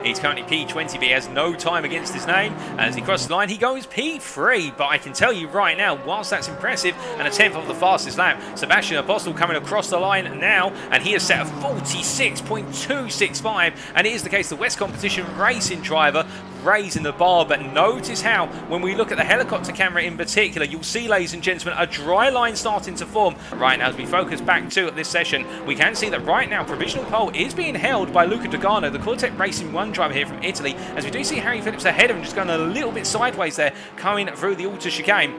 He's currently P20, but he has no time against his name. As he crosses the line, he goes P3. But I can tell you right now, whilst that's impressive, and a 10th of the fastest lap, Sebastian Apostol coming across the line now, and he has set a 46.265. And it is the case, the West Competition racing driver raising the bar. But notice how, when we look at the helicopter camera in particular, you'll see, ladies and gentlemen, a dry line starting to form. Right now, as we focus back to this session, we can see that right now, provisional pole is being held by Luca Dogano, the Cortec Racing 1 driver here from Italy, as we do see Harry Phillips ahead of him, just going a little bit sideways there, coming through the Alta chicane.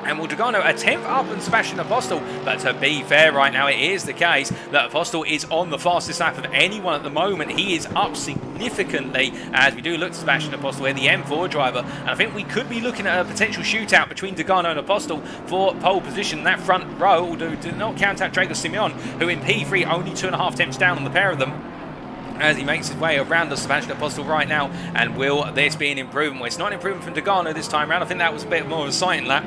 And will Dogano a 10th up than Sebastian Apostol. But to be fair, right now, it is the case that Apostol is on the fastest lap of anyone at the moment. He is up significantly as we do look to Sebastian Apostol here, the M4 driver. And I think we could be looking at a potential shootout between Dogano and Apostol for pole position. That front row, although do not count out Dragoș Simion, who in P3 only 2.5 tenths down on the pair of them, as he makes his way around the Sebastian Apostol right now. And will this be an improvement? Well, it's not an improvement from Dogano this time around. I think that was a bit more of a sighting lap.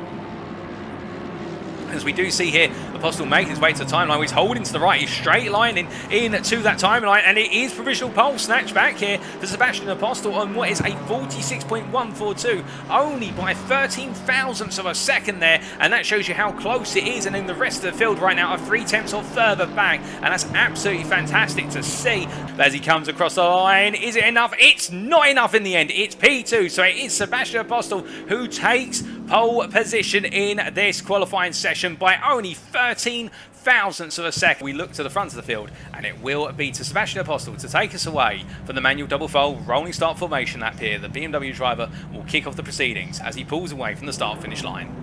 As we do see here, Apostol making his way to the timeline. He's holding to the right. He's straight lining in to that timeline. And it is provisional pole snatch back here for Sebastian Apostol on what is a 46.142. Only by 13 thousandths of a second there. And that shows you how close it is. And in the rest of the field right now are 3 tenths or further back. And that's absolutely fantastic to see. But as he comes across the line, is it enough? It's not enough in the end. It's P2. So it is Sebastian Apostol who takes pole position in this qualifying session by only 13 thousandths of a second. We look to the front of the field, and it will be to Sebastian Apostol to take us away from the manual double fold rolling start formation lap here. The BMW driver will kick off the proceedings as he pulls away from the start-finish line.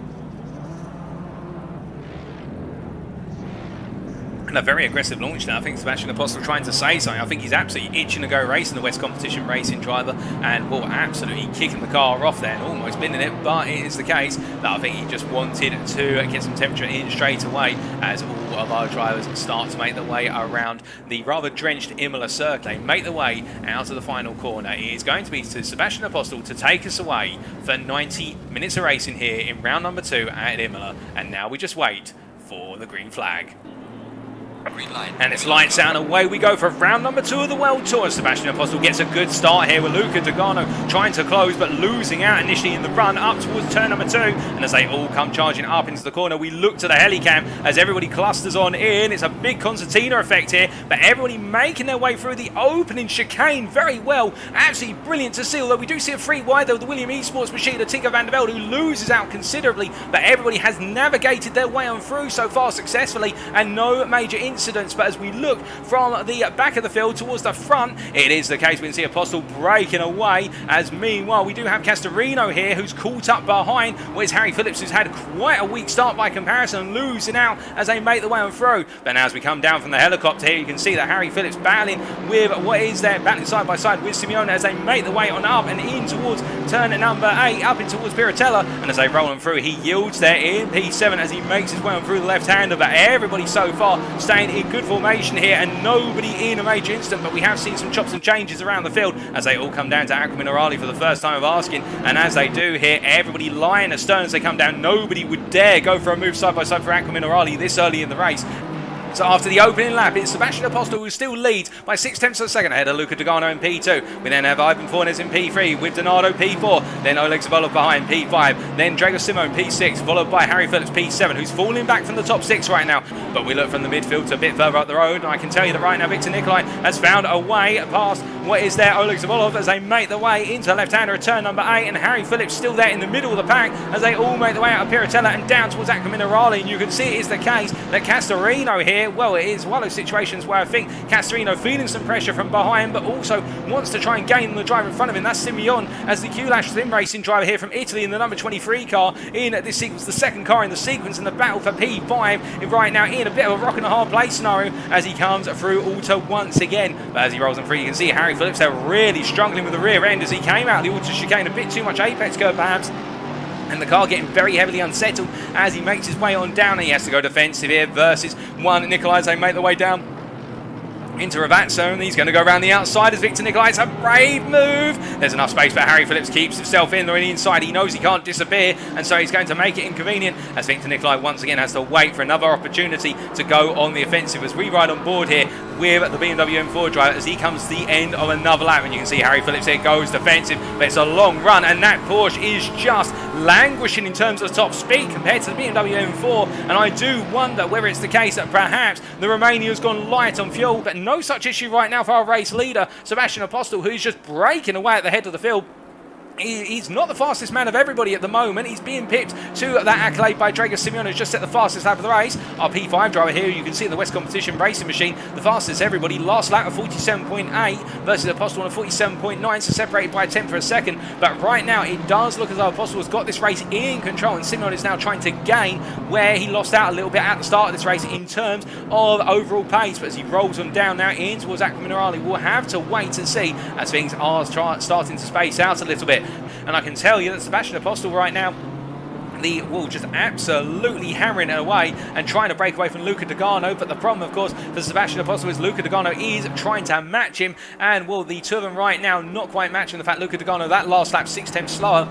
And a very aggressive launch now. I think Sebastian Apostol trying to say something. I think he's absolutely itching to go racing, the West Competition racing driver, and will absolutely kicking the car off there and almost binning it. But it is the case that I think he just wanted to get some temperature in straight away as all of our drivers start to make their way around the rather drenched Imola circuit. They make their way out of the final corner. It is going to be to Sebastian Apostol to take us away for 90 minutes of racing here in round number 2 at Imola. And now we just wait for the green flag. And it's lights out and away we go for round number 2 of the World Tour. Sebastian Apostol gets a good start here with Luca Dogano trying to close but losing out initially in the run up towards turn number 2. And as they all come charging up into the corner, we look to the helicam as everybody clusters on in. It's a big concertina effect here, but everybody making their way through the opening chicane very well. Absolutely brilliant to see, although we do see a free wide though, the William Esports machine, the Tinker van der Velde, who loses out considerably, but everybody has navigated their way on through so far successfully and no major incidents. But as we look from the back of the field towards the front, it is the case we can see Apostol breaking away, as meanwhile we do have Castorino here who's caught up behind, where's Harry Phillips, who's had quite a weak start by comparison, losing out as they make the way on through. But now as we come down from the helicopter here, you can see that Harry Phillips battling with what is there, battling side by side with Simion as they make the way on up and in towards turn number 8, up in towards Pirottella. And as they roll on through, he yields there in P7 as he makes his way on through the left-hander. But everybody so far staying in good formation here and nobody in a major incident. But we have seen some chops and changes around the field as they all come down to Acqua Minerale for the first time of asking. And as they do here, everybody lying astern as they come down. Nobody would dare go for a move side by side for Acqua Minerale this early in the race. So after the opening lap, it's Sebastian Apostol who still leads by 6 tenths of a second ahead of Luca Dogano in P2. We then have Ivan Fornes in P3 with Donato P4, then Oleg Zabolov behind P5, then Dragoș Simion P6, followed by Harry Phillips P7, who's falling back from the top 6 right now. But we look from the midfield to a bit further up the road, and I can tell you that right now Victor Nicolae has found a way past what is there Oleg Zabolov as they make their way into the left-hander at turn number 8, and Harry Phillips still there in the middle of the pack as they all make their way out of Pirottella and down towards Acqua Minerale. And you can see it is the case that Castorino here, well, it is one of those situations where I think Castorino feeling some pressure from behind, but also wants to try and gain the driver in front of him. That's Simion as the Q-Lash Sim Racing driver here from Italy in the number 23 car in this sequence, the second car in the sequence, in the battle for P5 right now in a bit of a rock and a hard place scenario as he comes through Auto once again. But as he rolls on through, you can see Harry Phillips there really struggling with the rear end as he came out the Auto chicane, a bit too much apex curve perhaps. And the car getting very heavily unsettled as he makes his way on down. And he has to go defensive here versus one Nicolae as they make their way down into Ravazzo, and he's going to go around the outside as Victor Nicolae. It's a brave move. There's enough space for Harry Phillips, keeps himself in there on the inside. He knows he can't disappear, and so he's going to make it inconvenient as Victor Nicolae once again has to wait for another opportunity to go on the offensive as we ride on board here. with the BMW M4 driver as he comes to the end of another lap. And you can see Harry Phillips here goes defensive, but it's a long run, and that Porsche is just languishing in terms of top speed compared to the BMW M4. And I do wonder whether it's the case that perhaps the Romania's gone light on fuel, but no such issue right now for our race leader, Sebastian Apostol, who's just breaking away at the head of the field. He's not the fastest man of everybody at the moment. He's being pipped to that accolade by Dragoș Simion, who's just set the fastest lap of the race. Our P5 driver here, you can see in the West Competition racing machine, the fastest everybody. Last lap of 47.8 versus Apostol on 47.9, so separated by a tenth of a second. But right now, it does look as though Apostol has got this race in control, and Simion is now trying to gain where he lost out a little bit at the start of this race in terms of overall pace. But as he rolls on down now in towards Acqua Minerale, we'll have to wait and see as things are starting to space out a little bit. And I can tell you that Sebastian Apostol right now, the wall just absolutely hammering it away and trying to break away from Luca Dogano. But the problem, of course, for Sebastian Apostol is Luca Dogano is trying to match him. And, well, the two of them right now not quite matching the fact Luca Dogano, that last lap, 6/10 slower.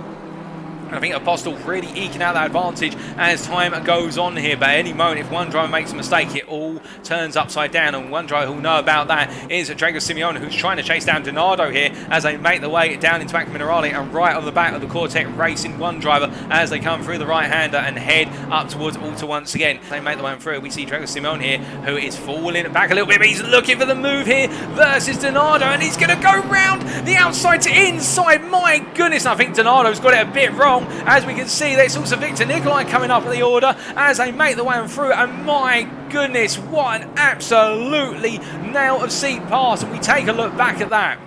And I think Apostol really eking out that advantage as time goes on here. But at any moment, if one driver makes a mistake, it all turns upside down. And one driver who'll know about that is Dragoș Simion, who's trying to chase down Donato here as they make their way down into Acqua Minerale and right on the back of the Cortec Racing one driver as they come through the right-hander and head up towards Alta once again. They make their way through. We see Dragoș Simion here, who is falling back a little bit, but he's looking for the move here versus Donato, and he's going to go round the outside to inside. My goodness, I think Donato's got it a bit wrong. As we can see, there's also Victor Nicolae coming up in the order as they make the way through, and my goodness, what an absolutely nail of seat pass. And we take a look back at that.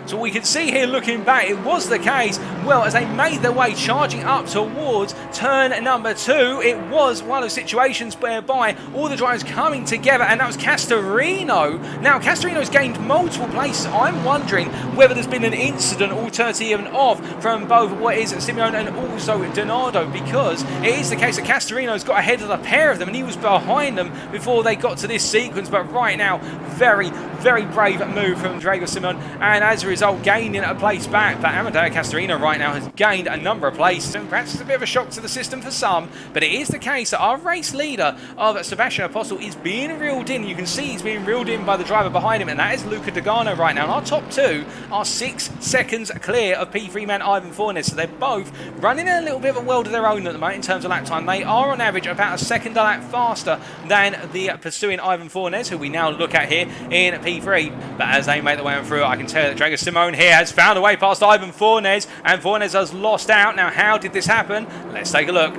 So we can see here looking back, it was the case, well, as they made their way charging up towards turn number 2, it was one of the situations whereby all the drivers coming together, and that was Castorino. Now, Castorino's gained multiple places. I'm wondering whether there's been an incident alternative off from both what is Simion and also Donato, because it is the case that Castorino's got ahead of the pair of them, and he was behind them before they got to this sequence. But right now, very, very brave move from Dragoș Simion, and as a result, gaining a place back. But Amadeo Castorino right now has gained a number of places, and perhaps it's a bit of a shock to the system for some, but it is the case that our race leader of Sebastian Apostol is being reeled in. You can see he's being reeled in by the driver behind him, and that is Luca Dogano right now. And our top two are 6 seconds clear of P3 man Ivan Fornes, so they're both running in a little bit of a world of their own at the moment in terms of lap time. They are on average about a second a lap faster than the pursuing Ivan Fornes, who we now look at here in P3. But as they make their way through, I can tell that Dragoș Simion here has found a way past Ivan Fornes, and Fornes has lost out. Now, how did this happen? Let's take a look.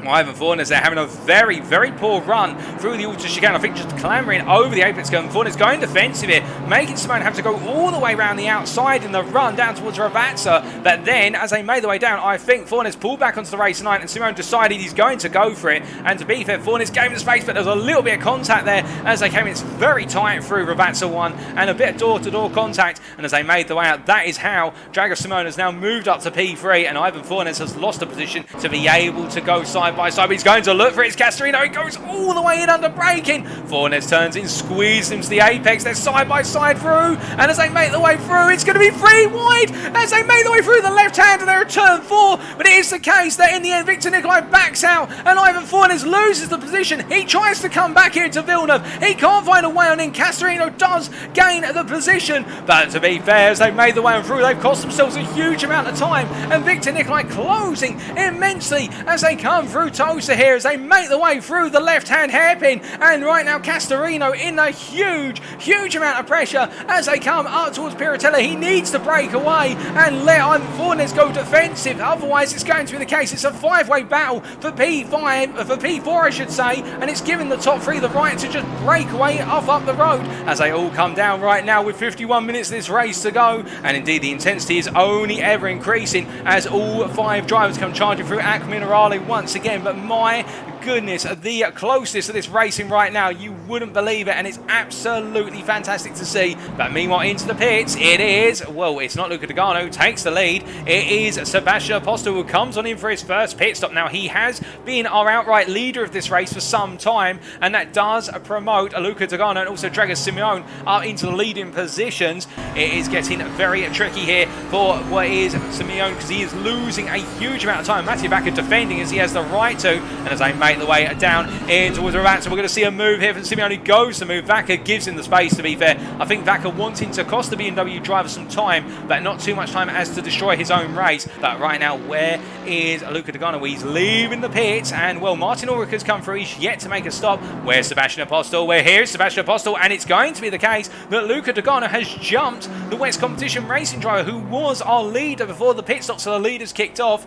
Ivan Fornes, they're having a very, very poor run through the Alta chicane. I think just clambering over the apex gun. Fornes going defensive here, making Simone have to go all the way around the outside in the run down towards Ravazza. But then, as they made their way down, I think Fornes pulled back onto the race line, and Simone decided he's going to go for it. And to be fair, Fornes gave him the space, but there was a little bit of contact there as they came in. It's very tight through Ravazza 1 and a bit of door-to-door contact. And as they made their way out, that is how Dragoș Simion has now moved up to P3, and Ivan Fornes has lost the position to be able to go side by side. He's going to look for it. It's Castorino. He goes all the way in under braking. Fornes turns in, squeezes him to the apex. They're side by side through, and as they make their way through, it's going to be 3 wide as they make their way through the left hand, and they're at turn 4. But it is the case that in the end, Victor Nicolae backs out, and Ivan Fornes loses the position. He tries to come back here to Villeneuve. He can't find a way on in. Castorino does gain the position, but to be fair, as they've made their way through, they've cost themselves a huge amount of time, and Victor Nicolae closing immensely as they come through Tosa here as they make their way through the left-hand hairpin. And right now, Castorino in a huge, huge amount of pressure as they come up towards Piratella. He needs to break away and let Ivan Fornes go defensive. Otherwise, it's going to be the case. It's a 5-way battle for P4, I should say, and it's giving the top 3 the right to just break away off up the road as they all come down right now with 51 minutes of this race to go. And indeed, the intensity is only ever increasing as all 5 drivers come charging through Acqua Minerale once again. But my goodness, the closest to this racing right now, you wouldn't believe it, and it's absolutely fantastic to see. But meanwhile, into the pits, it is, well, it's not Luca Dogano who takes the lead. It is Sebastian Apostol who comes on in for his first pit stop. Now, he has been our outright leader of this race for some time, and that does promote Luca Dogano and also Dragoș Simion up into the leading positions. It is getting very tricky here for what is Simion because he is losing a huge amount of time. Matthew Bakker defending as he has the right to, and as they make make the way down in towards Ravazza. We're going to see a move here from Simion, who goes to move. Vaca gives him the space, to be fair. I think Vaca wanting to cost the BMW driver some time, but not too much time as to destroy his own race. But right now, where is Luca Dogano? He's leaving the pits, and well, Martin Ulrich has come through. He's yet to make a stop. Where's Sebastian Apostol? Well, here's Sebastian Apostol, and it's going to be the case that Luca Dogano has jumped the West Competition racing driver, who was our leader before the pit stop, so the leaders kicked off.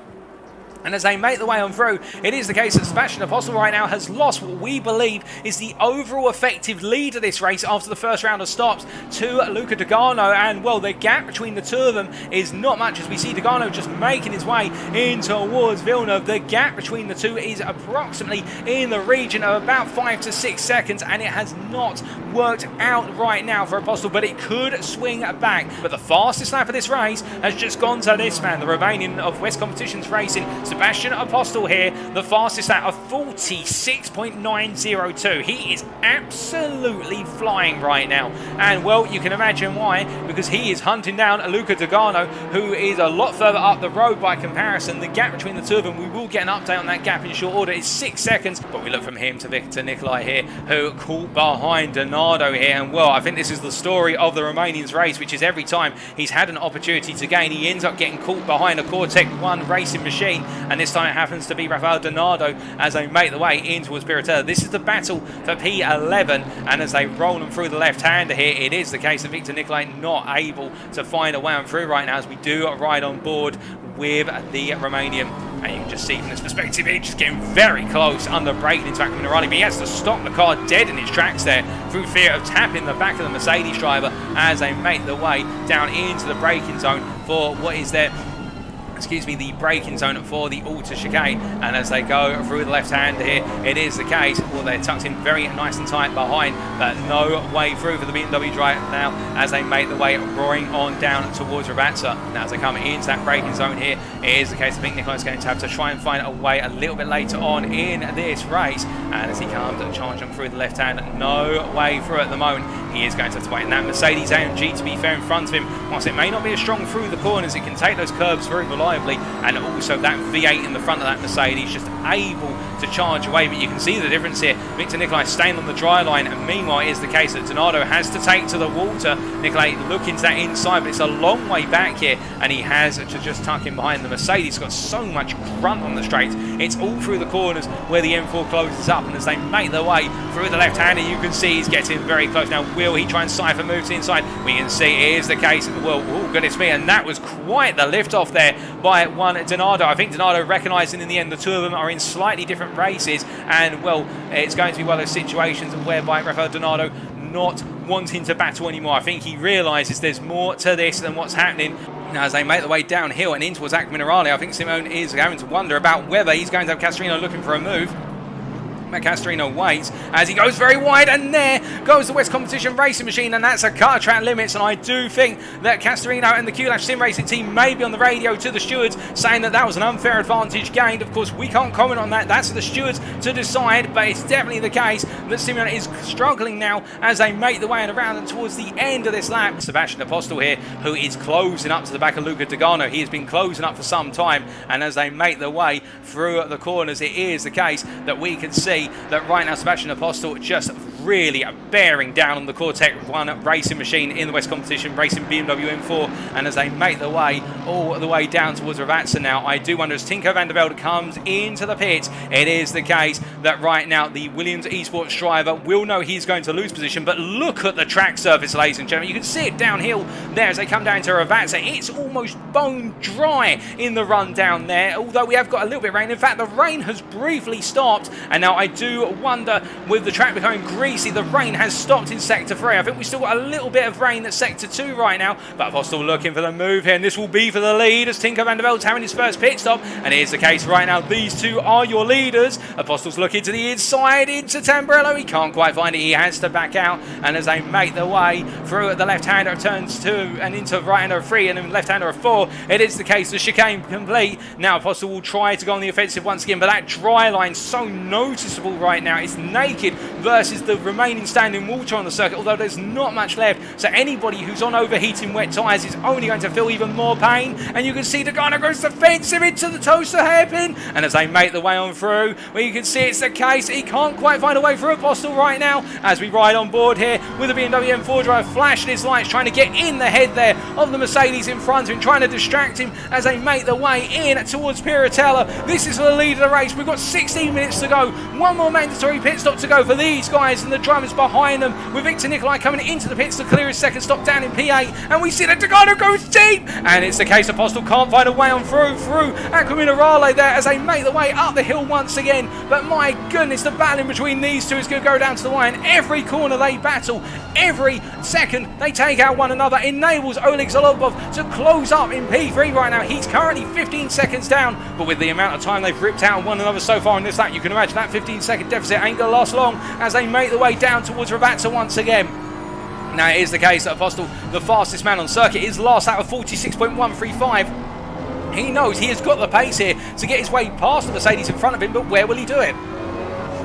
And as they make the way on through, it is the case that Sebastian Apostol right now has lost what we believe is the overall effective lead of this race after the first round of stops to Luca Dogano. And, well, the gap between the two of them is not much, as we see Dogano just making his way in towards Villeneuve. The gap between the two is approximately in the region of about 5 to 6 seconds, and it has not worked out right now for Apostol, but it could swing back. But the fastest lap of this race has just gone to this man, the Romanian of West Competitions Racing, Sebastian Apostol here, the fastest lap of 46.902. He is absolutely flying right now. And, well, you can imagine why, because he is hunting down Luca Dogano, who is a lot further up the road by comparison. The gap between the two of them, we will get an update on that gap in short order, is 6 seconds. But we look from him to Victor Nicolae here, who caught behind Donardo here. And, well, I think this is the story of the Romanian's race, which is every time he's had an opportunity to gain, he ends up getting caught behind a Cortec 1 racing machine. And this time it happens to be Rafael Donardo as they make the way in towards Pirotello. This is the battle for P11, and as they roll them through the left-hander here, it is the case that Victor Nicolae not able to find a way on through right now, as we do ride on board with the Romanian. And you can just see from this perspective, he's just getting very close under braking into Minerali, but he has to stop the car dead in his tracks there through fear of tapping the back of the Mercedes driver as they make the way down into the braking zone for what is their the braking zone for the Alta chicane. And as they go through the left hand here, it is the case, well, they're tucked in very nice and tight behind, but no way through for the BMW driver now as they make the way roaring on down towards Ravazza. Now as they come into that braking zone here, it is the case I think Nicolae's going to have to try and find a way a little bit later on in this race. And as he comes and charging through the left hand, no way through at the moment. He is going to have to wait. And that Mercedes AMG, to be fair, in front of him, whilst it may not be as strong through the corners, it can take those curves very reliably. And also that V8 in the front of that Mercedes just able to charge away. But you can see the difference here. Victor Nicolae staying on the dry line, and meanwhile it is the case that Donardo has to take to the water. Nicolae looking to that inside, but it's a long way back here, and he has to just tuck in behind the Mercedes. It's got so much grunt on the straights. It's all through the corners where the M4 closes up, and as they make their way through the left-hander, you can see he's getting very close. Now, will he try and cipher moves inside? We can see it is the case. Well, oh goodness me, and that was quite the lift off there by one Donardo. I think Donardo recognising in the end the two of them are in slightly different races, and well, it's going to be one of those situations whereby Rafael Donardo not wanting to battle anymore. I think he realises there's more to this than what's happening. Now, as they make the way downhill and in towards Minerali, I think Simion is going to wonder about whether he's going to have Castorino looking for a move. Castorino waits as he goes very wide, and there goes the West Competition racing machine, and that's a car track limits. And I do think that Castorino and the QLash Sim Racing team may be on the radio to the stewards saying that that was an unfair advantage gained. Of course, we can't comment on that. That's for the stewards to decide, but it's definitely the case that Simion is struggling now as they make the way around and towards the end of this lap. Sebastian Apostol here, who is closing up to the back of Luca Dogano. He has been closing up for some time, and as they make their way through the corners, it is the case that we can see that right now Sebastian Apostol just really bearing down on the Cortec 1 racing machine in the West Competition racing BMW M4. And as they make their way all the way down towards Ravazza now, I do wonder as Tinko van der Velde comes into the pit, it is the case that right now the Williams eSports driver will know he's going to lose position. But look at the track surface, ladies and gentlemen. You can see it downhill there as they come down to Ravazza. It's almost bone dry in the run down there, although we have got a little bit of rain. In fact, the rain has briefly stopped, and now I do wonder, with the track becoming greasy, the rain has stopped in Sector 3. I think we've still got a little bit of rain at Sector 2 right now, but Apostol looking for the move here, and this will be for the lead as Tinko van der Velde's having his first pit stop, and it is the case right now. These two are your leaders. Apostol's looking to the inside into Tamburello. He can't quite find it. He has to back out, and as they make their way through the left-hander of turns 2 and into right-hander of 3 and then left-hander of 4, it is the case the chicane complete. Now Apostol will try to go on the offensive once again, but that dry line so noticeable right now. It's naked versus the remaining standing water on the circuit, although there's not much left. So anybody who's on overheating wet tyres is only going to feel even more pain. And you can see Dogano goes defensive into the toaster hairpin. And as they make the way on through, well, you can see it's the case. He can't quite find a way through Apostol right now as we ride on board here with the BMW M4 driver flashing his lights, trying to get in the head there of the Mercedes in front of him, trying to distract him as they make the way in towards Piratella. This is the lead of the race. We've got 16 minutes to go. One more mandatory pit stop to go for these guys and the drivers behind them, with Victor Nicolae coming into the pits to clear his second stop down in P8. And we see that Dogano goes deep. And it's the case Apostol can't find a way on through Aquaminerale there as they make the way up the hill once again. But my goodness, the battle in between these two is going to go down to the wire. And every corner they battle, every second they take out one another, enables Oleg Zalobov to close up in P3 right now. He's currently 15 seconds down, but with the amount of time they've ripped out one another so far in this lap, you can imagine that 15-second deficit ain't going to last long as they make the way down towards Ravazza once again. Now, it is the case that Apostol, the fastest man on circuit, is last out of 46.135. He knows he has got the pace here to get his way past the Mercedes in front of him, but where will he do it?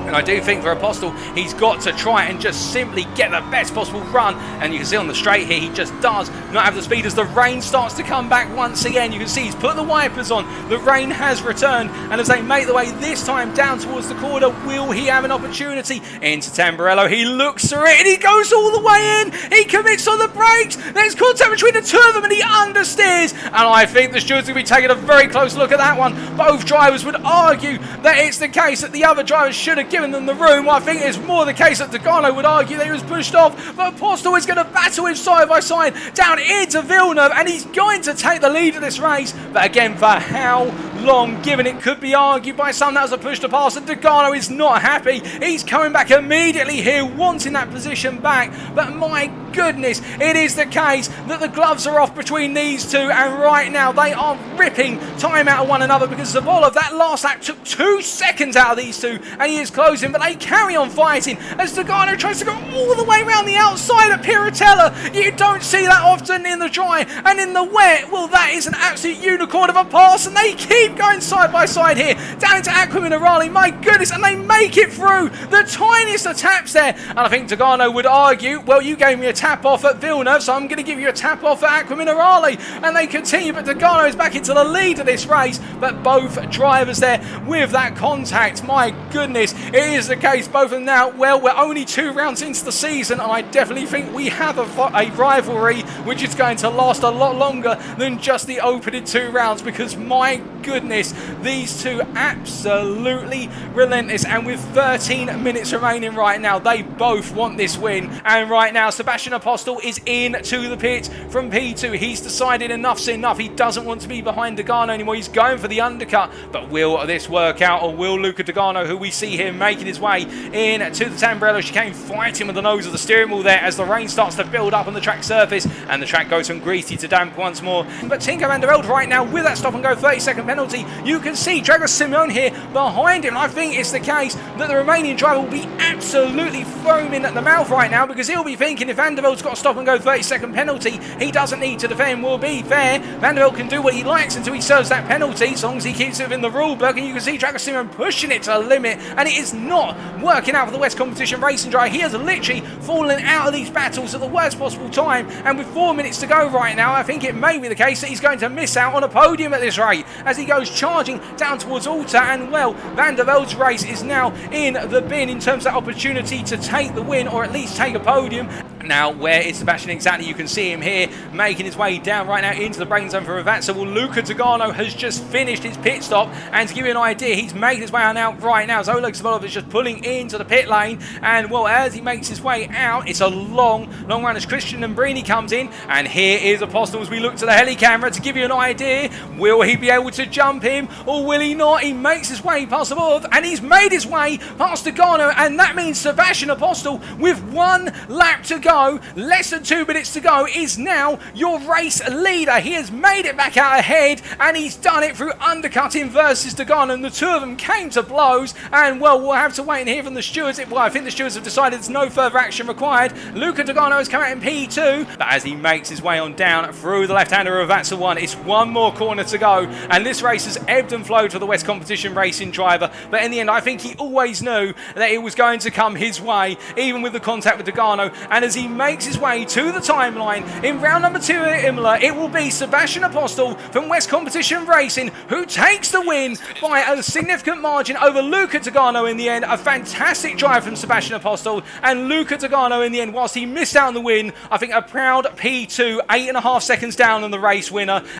And I do think for Apostol, he's got to try and just simply get the best possible run. And you can see on the straight here, he just does not have the speed as the rain starts to come back once again. You can see he's put the wipers on. The rain has returned. And as they make the way this time down towards the corner, will he have an opportunity? Into Tamburello. He looks through it and he goes all the way in. He commits on the brakes. There's contact between the two of them and he understeers. And I think the stewards will be taking a very close look at that one. Both drivers would argue that it's the case that the other drivers should have given them the room. I think it's more the case that Dogano would argue that he was pushed off, but Apostol is going to battle him side by side down into Villeneuve, and he's going to take the lead of this race. But again, for how long, given it could be argued by some that was a push to pass, and Dogano is not happy. He's coming back immediately here, wanting that position back. But my goodness, it is the case that the gloves are off between these two, and right now they are ripping time out of one another because Zavolov, that last lap, took 2 seconds out of these two, and he is closing, but they carry on fighting as Dogano tries to go all the way around the outside at Piratella. You don't see that often in the dry, and in the wet, well, that is an absolute unicorn of a pass, and they keep going side by side here, down into Aquaminerale, my goodness, and they make it through the tiniest of taps there. And I think Dogano would argue, well, you gave me a tap off at Villeneuve, so I'm going to give you a tap off at Aquaminerale, and they continue, but Dogano is back into the lead of this race. But both drivers there with that contact, my goodness, it is the case, both of them now. Well, we're only 2 rounds into the season, and I definitely think we have a rivalry which is going to last a lot longer than just the opening 2 rounds, because my goodness, these two absolutely relentless. And with 13 minutes remaining right now, they both want this win. And right now, Sebastian Apostol is into the pit from P2. He's decided enough's enough. He doesn't want to be behind Dogano anymore. He's going for the undercut. But will this work out, or will Luca Dogano, who we see here making his way in to the Tamburello chicane, fighting with the nose of the steering wheel there as the rain starts to build up on the track surface, and the track goes from greasy to damp once more. But Tinko van der Velde right now with that stop and go 30-second penalty. You can see Dragoș Simion here behind him. I think it's the case that the Romanian driver will be absolutely foaming at the mouth right now, because he'll be thinking if Van der Velde's got a stop and go 30-second penalty, he doesn't need to defend. Will be fair. Van der Velde can do what he likes until he serves that penalty, as long as he keeps it within the rule book. And you can see Dragoș Simion pushing it to the limit, and it is not working out for the West Competition racing driver. He has literally fallen out of these battles at the worst possible time, and with 4 minutes to go right now, I think it may be the case that he's going to miss out on a podium at this rate as he goes charging down towards Alta. And well, Van der Velde's race is now in the bin in terms of that opportunity to take the win, or at least take a podium. Now, where is Sebastian exactly? You can see him here making his way down right now into the brain zone for Ravazza. Well, Luca Dogano has just finished his pit stop, and to give you an idea, he's making his way out right now. So Oleg Zavolov is just pulling into the pit lane, and well, as he makes his way out, it's a long run as Christian Nambrini comes in, and here is Apostol as we look to the heli camera to give you an idea. Will he be able to jump him, or will he not? He makes his way past Zavolov, and he's made his way past Dogano, and that means Sebastian Apostol, with 1 lap to go, less than 2 minutes to go, is now your race leader. He has made it back out ahead, and he's done it through undercutting versus Dogano, and the two of them came to blows, and well, we'll have to wait and hear from the stewards. Well, I think the stewards have decided there's no further action required. Luca Dogano has come out in P2, but as he makes his way on down through the left-hander of Vatsa 1, it's one more corner to go, and this race has ebbed and flowed for the West Competition racing driver, but in the end, I think he always knew that it was going to come his way, even with the contact with Dogano, and as he makes his way to the timeline, in round number 2 at Imola, it will be Sebastian Apostol from West Competition Racing who takes the win by a significant margin over Luca Dogano in the end. A fantastic drive from Sebastian Apostol, and Luca Dogano in the end, whilst he missed out on the win, I think a proud P2, 8.5 seconds down on the race winner,